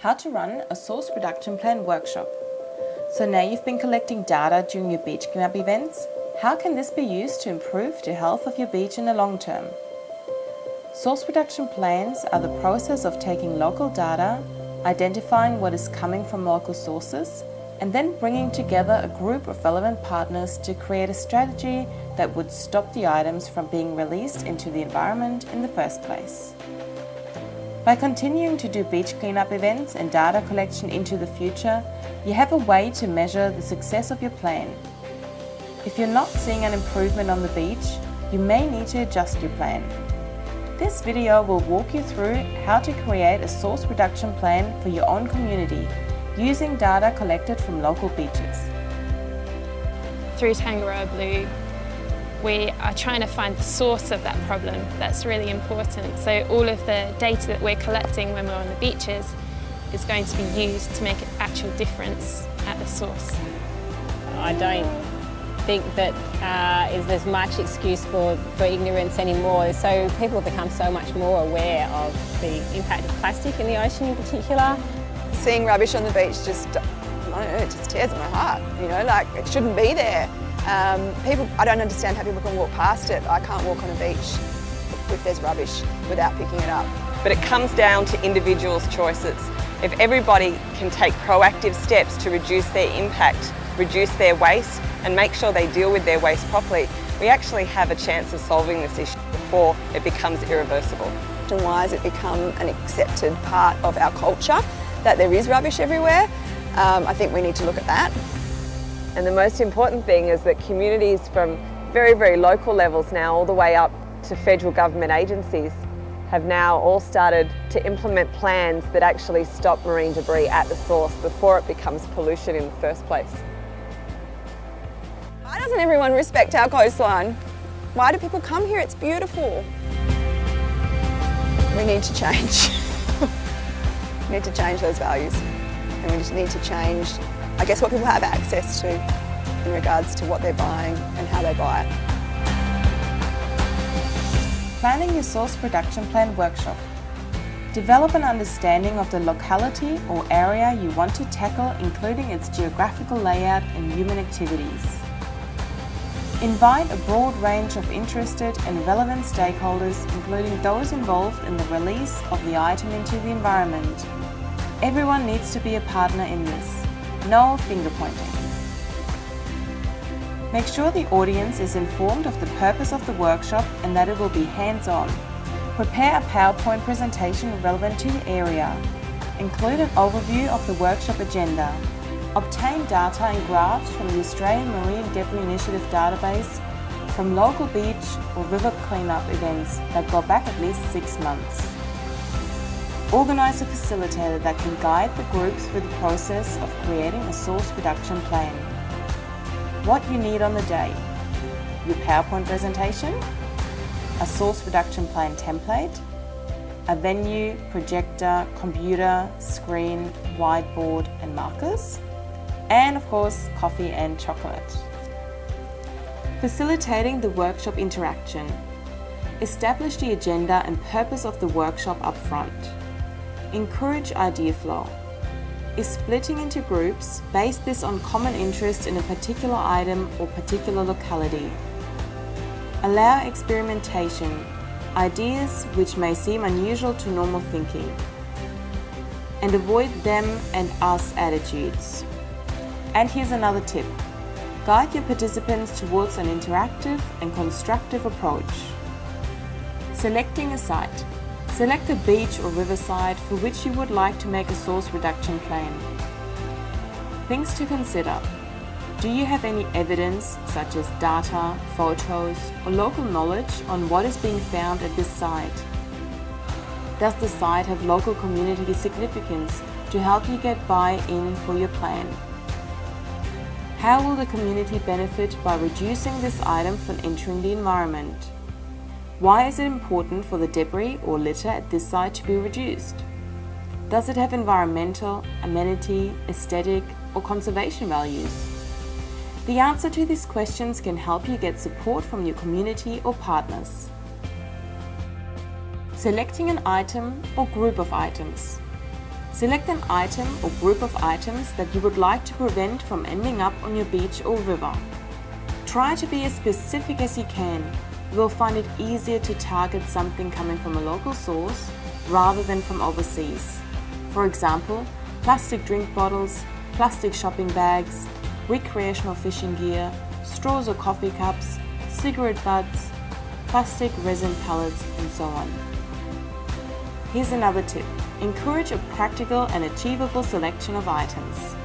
how to run a source reduction plan workshop. So now you've been collecting data during your beach cleanup events, how can this be used to improve the health of your beach in the long term? Source reduction plans are the process of taking local data, identifying what is coming from local sources, and then bringing together a group of relevant partners to create a strategy that would stop the items from being released into the environment in the first place. By continuing to do beach cleanup events and data collection into the future, you have a way to measure the success of your plan. If you're not seeing an improvement on the beach, you may need to adjust your plan. This video will walk you through how to create a source reduction plan for your own community using data collected from local beaches. Through Tangaroa Blue, we are trying to find the source of that problem. That's really important. So all of the data that we're collecting when we're on the beaches is going to be used to make an actual difference at the source. I don't think that there's much excuse for ignorance anymore. So people have become so much more aware of the impact of plastic in the ocean in particular. Seeing rubbish on the beach just, I don't know, it just tears at my heart. You know, like it shouldn't be there. I don't understand how people can walk past it. I can't walk on a beach if there's rubbish without picking it up. But it comes down to individuals' choices. If everybody can take proactive steps to reduce their impact, reduce their waste and make sure they deal with their waste properly, we actually have a chance of solving this issue before it becomes irreversible. And why has it become an accepted part of our culture that there is rubbish everywhere? I think we need to look at that. And the most important thing is that communities from very, very local levels now all the way up to federal government agencies have now all started to implement plans that actually stop marine debris at the source before it becomes pollution in the first place. Why doesn't everyone respect our coastline? Why do people come here? It's beautiful. We need to change. We need to change those values. And we just need to change, I guess, what people have access to in regards to what they're buying and how they buy it. Planning your source reduction plan workshop. Develop an understanding of the locality or area you want to tackle, including its geographical layout and human activities. Invite a broad range of interested and relevant stakeholders, including those involved in the release of the item into the environment. Everyone needs to be a partner in this. No finger pointing. Make sure the audience is informed of the purpose of the workshop and that it will be hands-on. Prepare a PowerPoint presentation relevant to your area. Include an overview of the workshop agenda. Obtain data and graphs from the Australian Marine Debris Initiative database from local beach or river cleanup events that go back at least 6 months. Organise a facilitator that can guide the group through the process of creating a source reduction plan. What you need on the day: your PowerPoint presentation, a source reduction plan template, a venue, projector, computer, screen, whiteboard and markers, and of course coffee and chocolate. Facilitating the workshop interaction. Establish the agenda and purpose of the workshop up front. Encourage idea flow. If splitting into groups, base this on common interest in a particular item or particular locality. Allow experimentation, ideas which may seem unusual to normal thinking. And avoid them and us attitudes. And here's another tip. Guide your participants towards an interactive and constructive approach. Selecting a site. Select a beach or riverside for which you would like to make a source reduction plan. Things to consider. Do you have any evidence, such as data, photos, or local knowledge on what is being found at this site? Does the site have local community significance to help you get buy-in for your plan? How will the community benefit by reducing this item from entering the environment? Why is it important for the debris or litter at this site to be reduced? Does it have environmental, amenity, aesthetic, or conservation values? The answer to these questions can help you get support from your community or partners. Selecting an item or group of items. Select an item or group of items that you would like to prevent from ending up on your beach or river. Try to be as specific as you can. You will find it easier to target something coming from a local source rather than from overseas. For example, plastic drink bottles, plastic shopping bags, recreational fishing gear, straws or coffee cups, cigarette butts, plastic resin pellets, and so on. Here's another tip. Encourage a practical and achievable selection of items.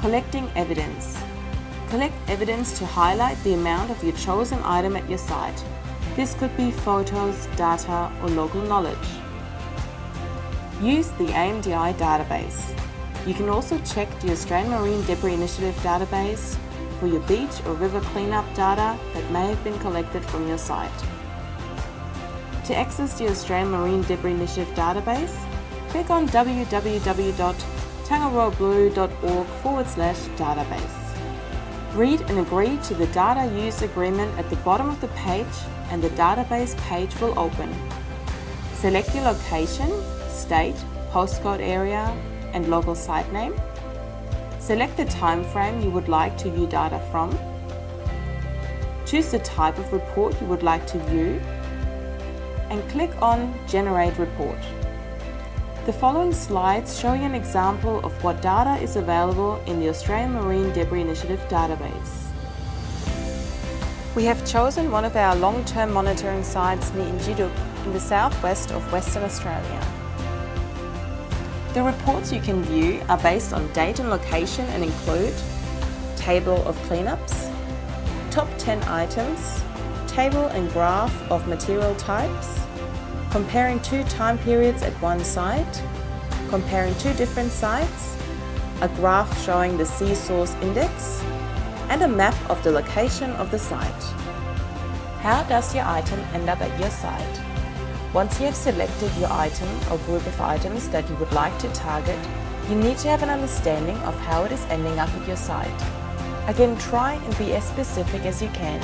Collecting evidence. Collect evidence to highlight the amount of your chosen item at your site. This could be photos, data, or local knowledge. Use the AMDI database. You can also check the Australian Marine Debris Initiative database for your beach or river cleanup data that may have been collected from your site. To access the Australian Marine Debris Initiative database, click on www.tangaroablue.org/database. Read and agree to the Data Use Agreement at the bottom of the page and the database page will open. Select your location, state, postcode area and local site name. Select the time frame you would like to view data from. Choose the type of report you would like to view and click on Generate Report. The following slides show you an example of what data is available in the Australian Marine Debris Initiative database. We have chosen one of our long-term monitoring sites near Injiduk in the southwest of Western Australia. The reports you can view are based on date and location and include table of cleanups, top 10 items, table and graph of material types, comparing two time periods at one site, comparing two different sites, a graph showing the sea source index, and a map of the location of the site. How does your item end up at your site? Once you have selected your item or group of items that you would like to target, you need to have an understanding of how it is ending up at your site. Again, try and be as specific as you can.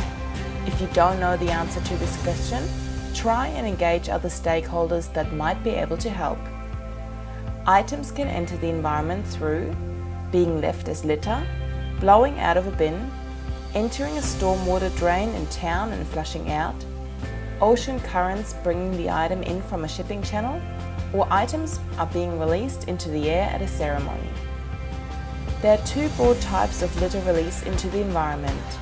If you don't know the answer to this question, try and engage other stakeholders that might be able to help. Items can enter the environment through being left as litter, blowing out of a bin, entering a stormwater drain in town and flushing out, ocean currents bringing the item in from a shipping channel, or items are being released into the air at a ceremony. There are two broad types of litter release into the environment.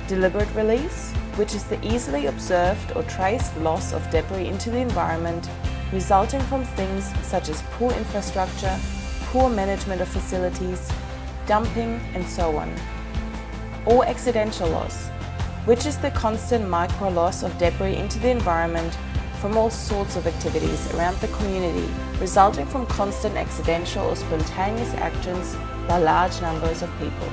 Deliberate release, which is the easily observed or traced loss of debris into the environment resulting from things such as poor infrastructure, poor management of facilities, dumping, and so on. Or accidental loss, which is the constant micro loss of debris into the environment from all sorts of activities around the community, resulting from constant accidental or spontaneous actions by large numbers of people.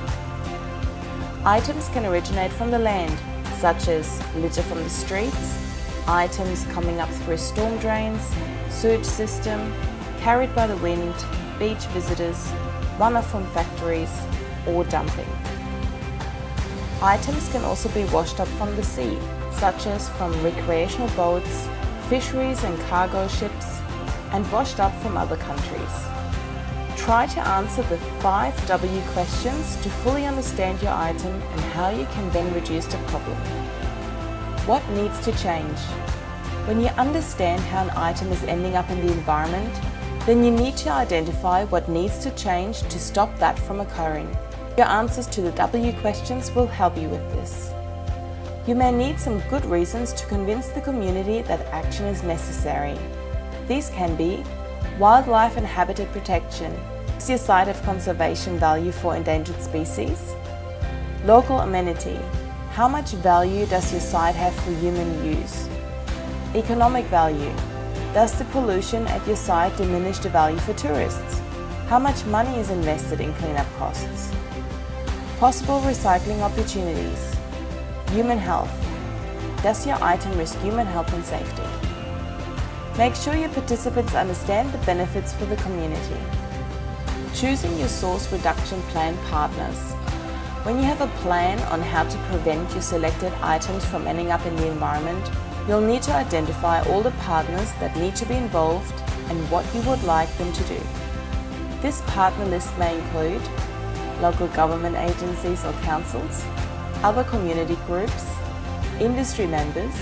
Items can originate from the land, such as litter from the streets, items coming up through storm drains, sewage system, carried by the wind, beach visitors, runoff from factories, or dumping. Items can also be washed up from the sea, such as from recreational boats, fisheries and cargo ships, and washed up from other countries. Try to answer the 5 W questions to fully understand your item and how you can then reduce the problem. What needs to change? When you understand how an item is ending up in the environment, then you need to identify what needs to change to stop that from occurring. Your answers to the W questions will help you with this. You may need some good reasons to convince the community that action is necessary. These can be wildlife and habitat protection. Does your site have conservation value for endangered species? Local amenity. How much value does your site have for human use? Economic value. Does the pollution at your site diminish the value for tourists? How much money is invested in cleanup costs? Possible recycling opportunities. Human health. Does your item risk human health and safety? Make sure your participants understand the benefits for the community. Choosing your source reduction plan partners. When you have a plan on how to prevent your selected items from ending up in the environment, you'll need to identify all the partners that need to be involved and what you would like them to do. This partner list may include local government agencies or councils, other community groups, industry members,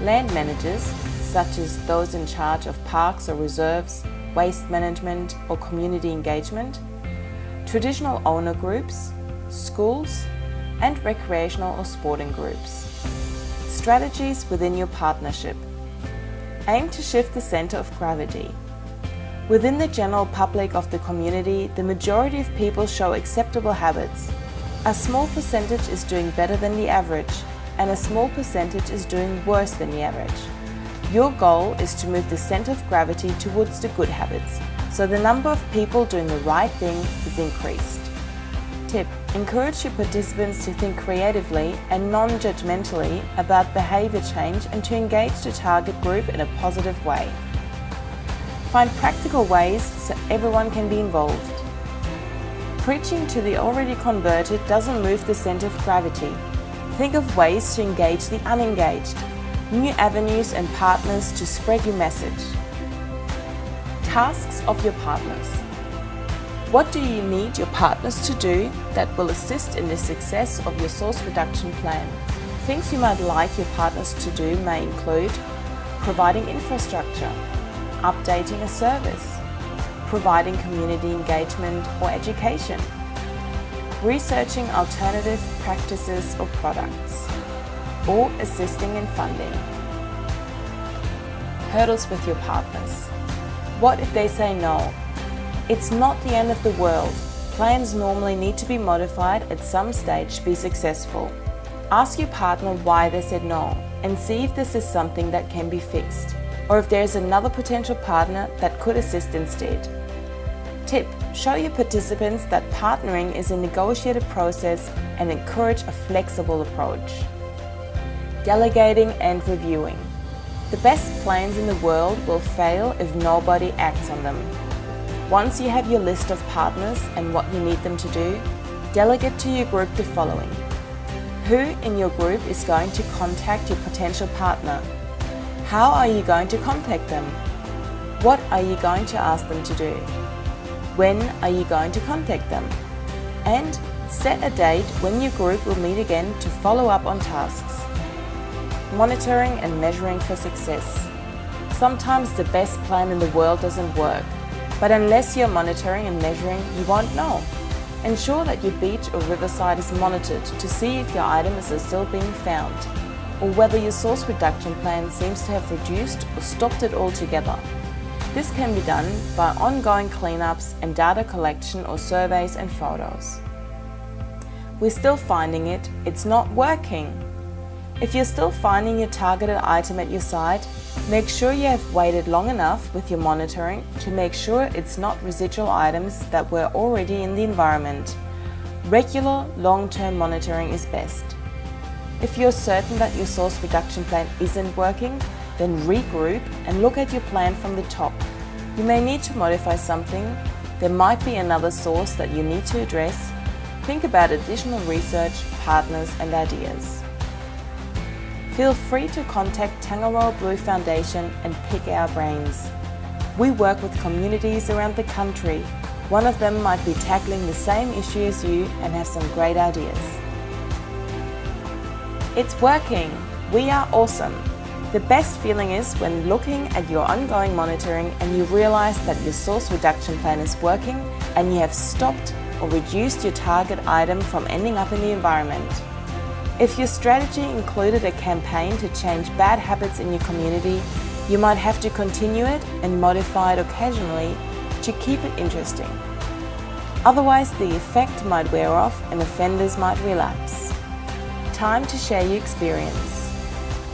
land managers such as those in charge of parks or reserves, waste management or community engagement, traditional owner groups, schools, and recreational or sporting groups. Strategies within your partnership. Aim to shift the centre of gravity. Within the general public of the community, the majority of people show acceptable habits. A small percentage is doing better than the average, and a small percentage is doing worse than the average. Your goal is to move the centre of gravity towards the good habits, so the number of people doing the right thing is increased. Tip: encourage your participants to think creatively and non-judgmentally about behaviour change and to engage the target group in a positive way. Find practical ways so everyone can be involved. Preaching to the already converted doesn't move the centre of gravity. Think of ways to engage the unengaged, new avenues and partners to spread your message. Tasks of your partners. What do you need your partners to do that will assist in the success of your source reduction plan? Things you might like your partners to do may include providing infrastructure, updating a service, providing community engagement or education, researching alternative practices or products, or assisting in funding. Hurdles with your partners. What if they say no? It's not the end of the world. Plans normally need to be modified at some stage to be successful. Ask your partner why they said no and see if this is something that can be fixed, or if there is another potential partner that could assist instead. Tip: show your participants that partnering is a negotiated process and encourage a flexible approach. Delegating and reviewing. The best plans in the world will fail if nobody acts on them. Once you have your list of partners and what you need them to do, delegate to your group the following. Who in your group is going to contact your potential partner? How are you going to contact them? What are you going to ask them to do? When are you going to contact them? And set a date when your group will meet again to follow up on tasks. Monitoring and measuring for success. Sometimes the best plan in the world doesn't work, but unless you're monitoring and measuring, you won't know. Ensure that your beach or riverside is monitored to see if your items are still being found, or whether your source reduction plan seems to have reduced or stopped it altogether. This can be done by ongoing cleanups and data collection or surveys and photos. We're still finding it, it's not working. If you're still finding your targeted item at your site, make sure you have waited long enough with your monitoring to make sure it's not residual items that were already in the environment. Regular, long-term monitoring is best. If you're certain that your source reduction plan isn't working, then regroup and look at your plan from the top. You may need to modify something. There might be another source that you need to address. Think about additional research, partners and ideas. Feel free to contact Tangaroa Blue Foundation and pick our brains. We work with communities around the country. One of them might be tackling the same issue as you and have some great ideas. It's working! We are awesome! The best feeling is when looking at your ongoing monitoring and you realise that your source reduction plan is working and you have stopped or reduced your target item from ending up in the environment. If your strategy included a campaign to change bad habits in your community, you might have to continue it and modify it occasionally to keep it interesting. Otherwise, the effect might wear off and offenders might relapse. Time to share your experience.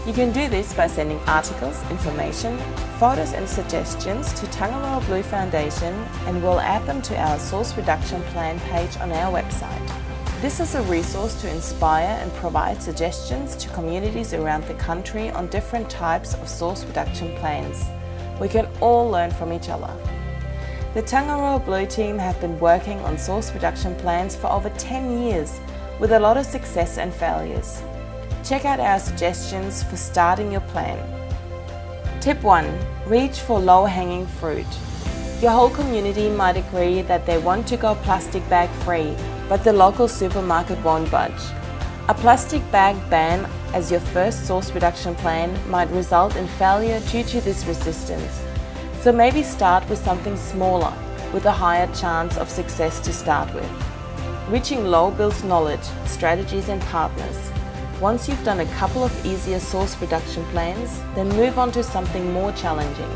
You can do this by sending articles, information, photos and suggestions to Tangaroa Blue Foundation, and we'll add them to our source reduction plan page on our website. This is a resource to inspire and provide suggestions to communities around the country on different types of source reduction plans. We can all learn from each other. The Tangaroa Blue team have been working on source reduction plans for over 10 years with a lot of success and failures. Check out our suggestions for starting your plan. Tip 1. Reach for low-hanging fruit. Your whole community might agree that they want to go plastic bag free, but the local supermarket won't budge. A plastic bag ban as your first source reduction plan might result in failure due to this resistance. So maybe start with something smaller, with a higher chance of success to start with. Reaching low builds knowledge, strategies and partners. Once you've done a couple of easier source reduction plans, then move on to something more challenging.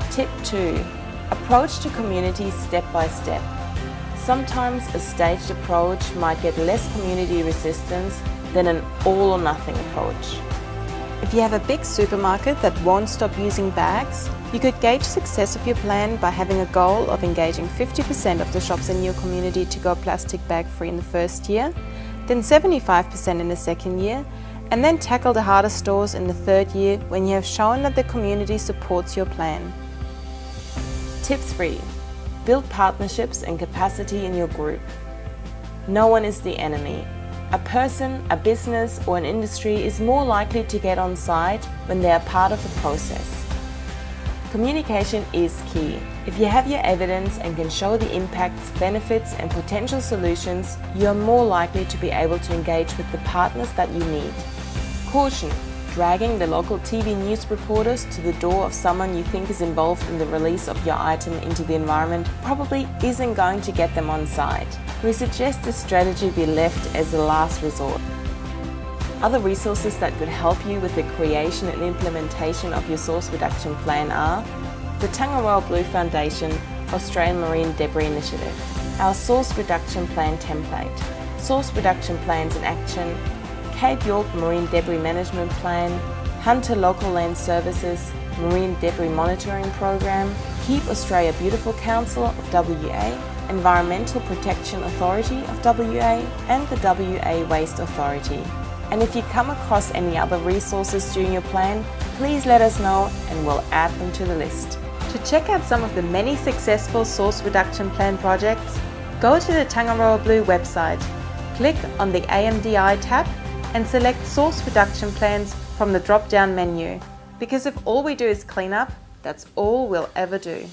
Tip 2. Approach to communities step by step. Sometimes a staged approach might get less community resistance than an all or nothing approach. If you have a big supermarket that won't stop using bags, you could gauge success of your plan by having a goal of engaging 50% of the shops in your community to go plastic bag free in the first year, then 75% in the second year, and then tackle the harder stores in the third year when you have shown that the community supports your plan. Tip 3. Build partnerships and capacity in your group. No one is the enemy. A person, a business or an industry is more likely to get on side when they are part of the process. Communication is key. If you have your evidence and can show the impacts, benefits and potential solutions, you are more likely to be able to engage with the partners that you need. Caution: dragging the local TV news reporters to the door of someone you think is involved in the release of your item into the environment probably isn't going to get them on side. We suggest this strategy be left as a last resort. Other resources that could help you with the creation and implementation of your source reduction plan are the Tangaroa Blue Foundation Australian Marine Debris Initiative, our source reduction plan template, source reduction plans in action, Cape York Marine Debris Management Plan, Hunter Local Land Services, Marine Debris Monitoring Program, Keep Australia Beautiful Council of WA, Environmental Protection Authority of WA, and the WA Waste Authority. And if you come across any other resources during your plan, please let us know and we'll add them to the list. To check out some of the many successful source reduction plan projects, go to the Tangaroa Blue website, click on the AMDI tab and select source reduction plans from the drop-down menu. Because if all we do is clean up, that's all we'll ever do.